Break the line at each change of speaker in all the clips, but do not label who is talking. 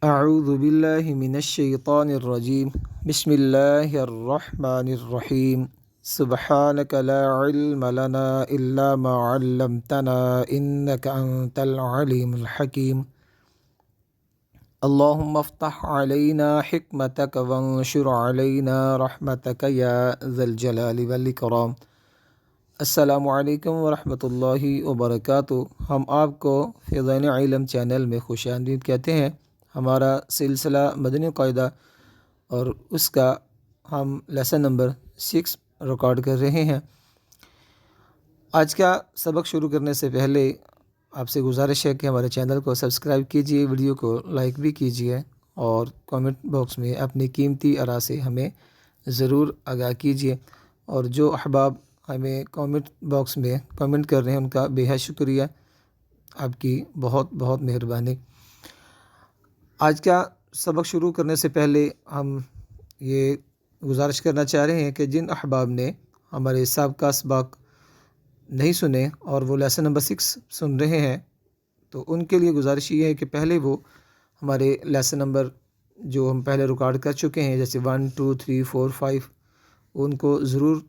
اعوذ باللہ من الشیطان الرجیم بسم اللہ الرحمن الرحیم سبحانک لا علم لنا الا ما علمتنا انک انت العلیم الحکیم اللہم افتح علینا حکمتک وانشر علینا رحمتک یا ذا الجلال والاکرام۔ السلام علیکم ورحمۃ اللہ وبرکاتہ۔ ہم آپ کو فیضان علم چینل میں خوش آمدید کہتے ہیں۔ ہمارا سلسلہ مدنی قاعدہ اور اس کا ہم لیسن نمبر 6 ریکارڈ کر رہے ہیں۔ آج کا سبق شروع کرنے سے پہلے آپ سے گزارش ہے کہ ہمارے چینل کو سبسکرائب کیجیے، ویڈیو کو لائک بھی کیجیے اور کامنٹ باکس میں اپنی قیمتی آراء سے ہمیں ضرور آگاہ کیجیے۔ اور جو احباب ہمیں کامنٹ باکس میں کامنٹ کر رہے ہیں ان کا بے حد شکریہ، آپ کی بہت بہت مہربانی۔ آج کا سبق شروع کرنے سے پہلے ہم یہ گزارش کرنا چاہ رہے ہیں کہ جن احباب نے ہمارے سابقہ اسباق نہیں سنے اور وہ لیسن نمبر 6 سن رہے ہیں تو ان کے لیے گزارش یہ ہے کہ پہلے وہ ہمارے لیسن نمبر جو ہم پہلے ریکارڈ کر چکے ہیں جیسے 1 2 3 4 5 ان کو ضرور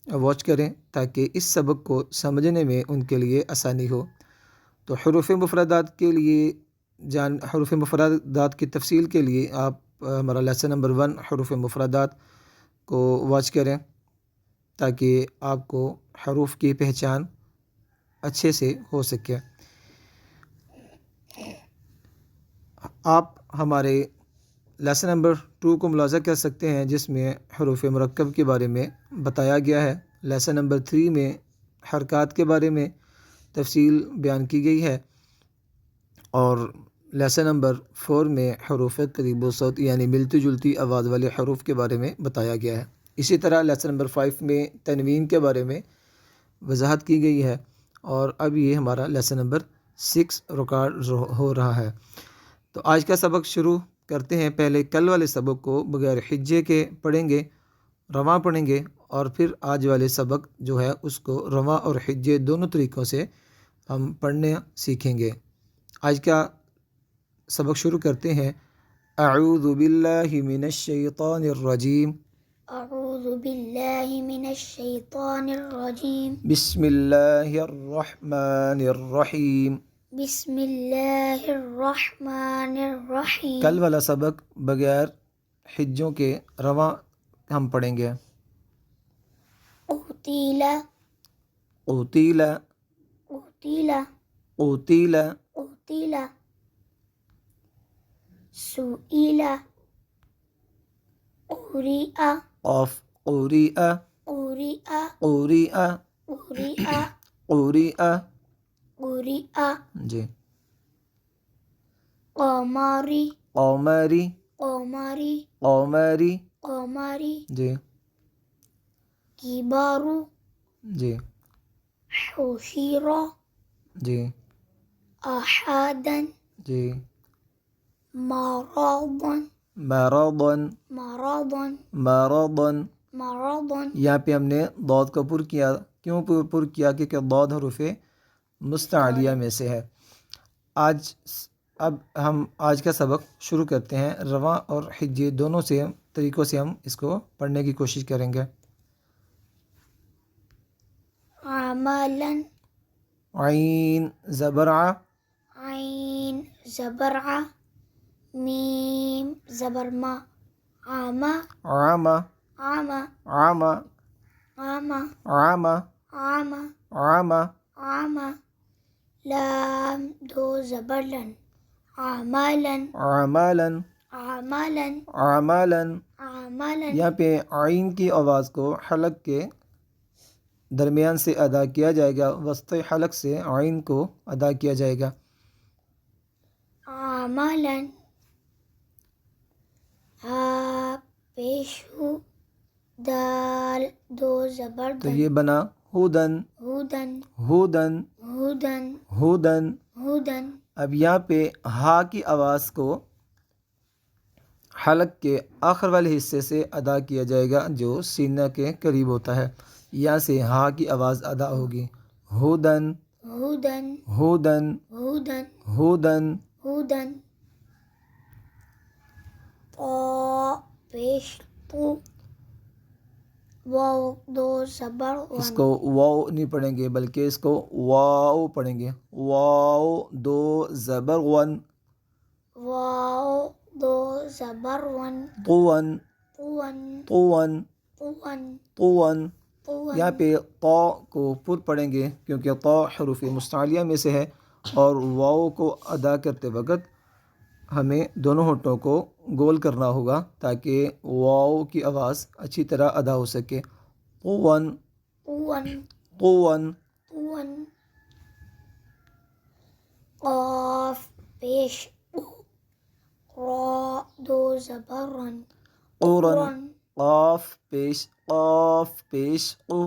واچ کریں تاکہ اس سبق کو سمجھنے میں ان کے لیے آسانی ہو۔ تو حروف مفردات کے لیے حروف مفردات کی تفصیل کے لیے آپ ہمارا لیسن نمبر 1 حروف مفردات کو واچ کریں تاکہ آپ کو حروف کی پہچان اچھے سے ہو سکے۔ آپ ہمارے لیسن نمبر 2 کو ملاحظہ کر سکتے ہیں جس میں حروف مرکب کے بارے میں بتایا گیا ہے۔ لیسن نمبر 3 میں حرکات کے بارے میں تفصیل بیان کی گئی ہے اور لیسن نمبر 4 میں حروف قریب و صوت یعنی ملتی جلتی آواز والے حروف کے بارے میں بتایا گیا ہے۔ اسی طرح لیسن نمبر 5 میں تنوین کے بارے میں وضاحت کی گئی ہے اور اب یہ ہمارا لیسن نمبر 6 ریکارڈ ہو رہا ہے۔ تو آج کا سبق شروع کرتے ہیں۔ پہلے کل والے سبق کو بغیر حجے کے پڑھیں گے، رواں پڑھیں گے، اور پھر آج والے سبق جو ہے اس کو رواں اور حجے دونوں طریقوں سے ہم پڑھنے سیکھیں گے۔ آج کا سبق شروع کرتے ہیں۔ اعوذ باللہ من الشیطان الرجیم
اعوذ باللہ من الشیطان الرجیم
بسم اللہ الرحمن الرحیم۔
بسم اللہ الرحمن الرحیم۔
کل والا سبق بغیر حجوں کے رواں ہم پڑھیں گے۔
قتل
قتل
قتل
قتل
قتل سئل قرئ
قف قریء
قرئ
قریء
قرئ
قریء
قرئ
جی۔
قمری
قمری
قمری
قمری
قمری
جی
کبر
جی
حشر
جی
احدا
جی
مرض
مرضا
مرض
مرضا۔
مرض
یہاں پہ ہم نے ضاد کو پر کیا، کیوں پر کیا؟ کیونکہ ضاد حروف مستعلیہ میں سے ہے۔ اب ہم آج کا سبق شروع کرتے ہیں۔ رواں اور حجے دونوں سے طریقوں سے ہم اس کو پڑھنے کی کوشش کریں گے۔
عملا
عین زبر ع،
عین زبر ع، میم زبر ما، عم
عم
عم
عم
عم
عم
عم
عم
عم لام دو زبر لن، عملا
عملا
عملا
عملا۔
عملا
یہاں پہ عین کی آواز کو حلق کے درمیان سے ادا کیا جائے گا، وسط حلق سے عین کو ادا کیا جائے گا۔
عملا ہا پیش ہو، دال دو زبر
تو
دن،
یہ بنا ہودن
ہودن
ہودن
ہودن
ہودن۔
ہودن۔
اب یہاں پہ ہا کی آواز کو حلق کے آخر والے حصے سے ادا کیا جائے گا جو سینہ کے قریب ہوتا ہے، یہاں سے ہا کی آواز ادا ہوگی۔ ہودن
ہودن
ہودن
ہودن
ہودن۔
ہودن۔ قا پیش قو واو دو زبر
اس
ون
کو واو نہیں پڑھیں گے بلکہ اس کو واو پڑھیں گے. واو دو زبر ون.
واو دو زبر ون
قون
قون
قون
قون
قون.
قون
یہاں پہ قا کو پر پڑھیں گے کیونکہ قا حروف مستعلیہ میں سے ہے اور واو کو ادا کرتے وقت ہمیں دونوں ہونٹوں کو گول کرنا ہوگا تاکہ واو کی آواز اچھی طرح ادا ہو سکے. قون
قون
قون.
قون قاف پیش قو را دو زبر رن
قرن. قاف پیش قاف پیش قو.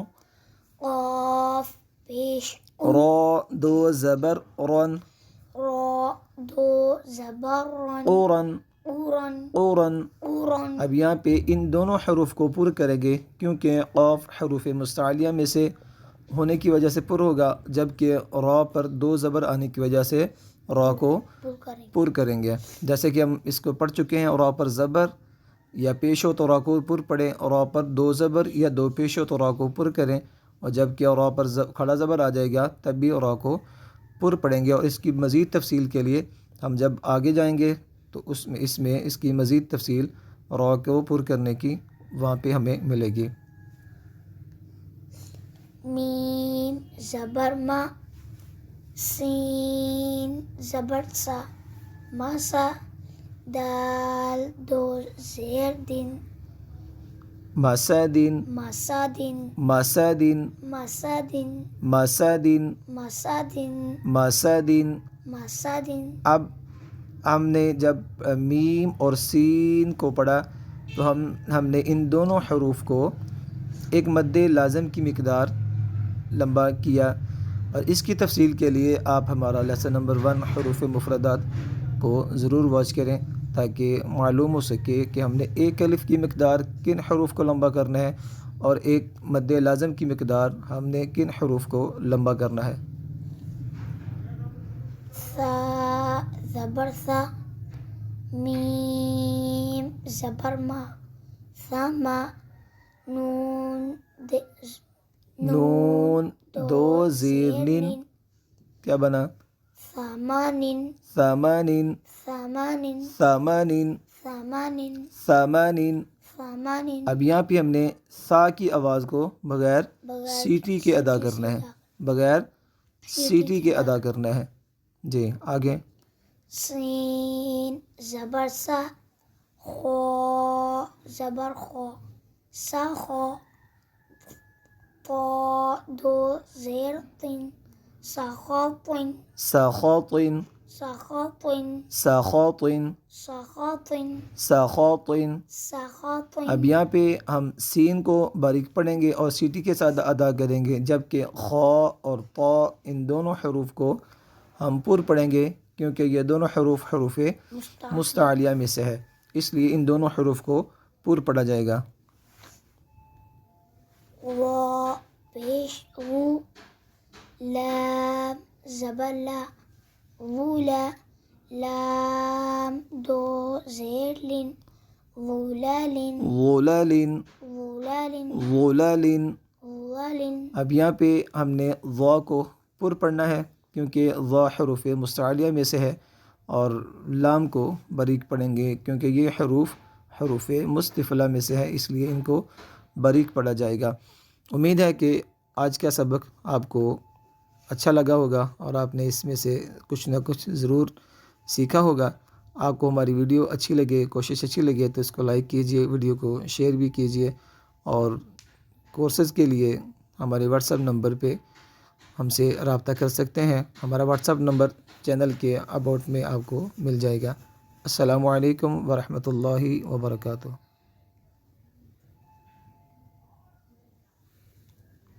قاف پیش قو
را دو زبر رن
را دو زبر رن
قرن
قرن
قرن.
قرن
اب یہاں پہ ان دونوں حروف کو پر کریں گے کیونکہ قاف حروف مستعلیہ میں سے ہونے کی وجہ سے پر ہوگا جبکہ را پر دو زبر آنے کی وجہ سے را کو
پر کریں
پر کریں گے. جیسے کہ ہم اس کو پڑھ چکے ہیں. را پر زبر یا پیش ہو تو را کو پر پڑھیں. را پر دو زبر یا دو پیش ہو تو را کو پر کریں اور جب کہ را پر کھڑا زبر آ جائے گا تب بھی را کو پر پڑھیں گے. اور اس کی مزید تفصیل کے لیے ہم جب آگے جائیں گے تو اس میں اس کی مزید تفصیل را کو پر کرنے کی وہاں پہ ہمیں ملے گی.
میم زبر ما سین زبر سا مسا دال دو زیر دن
مسادن
مسادن
مسادن
مسادن
مسادن
مسادن
مسادن.
مسادن
اب ہم نے جب میم اور سین کو پڑھا تو ہم نے ان دونوں حروف کو ایک مد لازم کی مقدار لمبا کیا اور اس کی تفصیل کے لیے آپ ہمارا لیسن نمبر 1 حروف مفردات کو ضرور واچ کریں تاکہ معلوم ہو سکے کہ ہم نے ایک الف کی مقدار کن حروف کو لمبا کرنا ہے اور ایک مد لازم کی مقدار ہم نے کن حروف کو لمبا کرنا ہے.
ثا زبر ثا میم زبر ما ثما نون
نون دو زیر نین کیا بنا
ثمانین
ثمانین
ثمانین
ثمانین
ثمانین
ثمانین.
ثمانین
اب یہاں پہ ہم نے سا کی آواز کو بغیر سیٹی کے ادا کرنا ہے. بغیر سیٹی کے ادا کرنا ہے. جی آگے.
سین زبر سا خو زبر خو سا خو طا دو زیر تین سخاطن
سخاطن
سخاطن
سخاطن
سخاطن
سخاطن.
سخاطن
اب یہاں پہ ہم سین کو باریک پڑھیں گے اور سیٹی کے ساتھ ادا کریں گے جبکہ خا اور طا ان دونوں حروف کو ہم پر پڑھیں گے کیونکہ یہ دونوں حروف مستعلیہ میں سے ہے اس لیے ان دونوں حروف کو پر پڑھا جائے گا.
وا پیش و لام زبر لا ولا لام دو زیر لن ولالن
غلالن
ولالن
غلالن.
ولالن
اب یہاں پہ ہم نے ضا کو پر پڑھنا ہے کیونکہ ضا حروف مستعلیہ میں سے ہے اور لام کو باریک پڑھیں گے کیونکہ یہ حروف مستفلہ میں سے ہے اس لیے ان کو باریک پڑھا جائے گا. امید ہے کہ آج کا سبق آپ کو اچھا لگا ہوگا اور آپ نے اس میں سے کچھ نہ کچھ ضرور سیکھا ہوگا. آپ کو ہماری ویڈیو اچھی لگے کوشش اچھی لگے تو اس کو لائک کیجئے ویڈیو کو شیئر بھی کیجئے اور کورسز کے لیے ہمارے واٹس ایپ نمبر پہ ہم سے رابطہ کر سکتے ہیں. ہمارا واٹس ایپ نمبر چینل کے اباؤٹ میں آپ کو مل جائے گا. السلام علیکم ورحمۃ اللہ وبرکاتہ.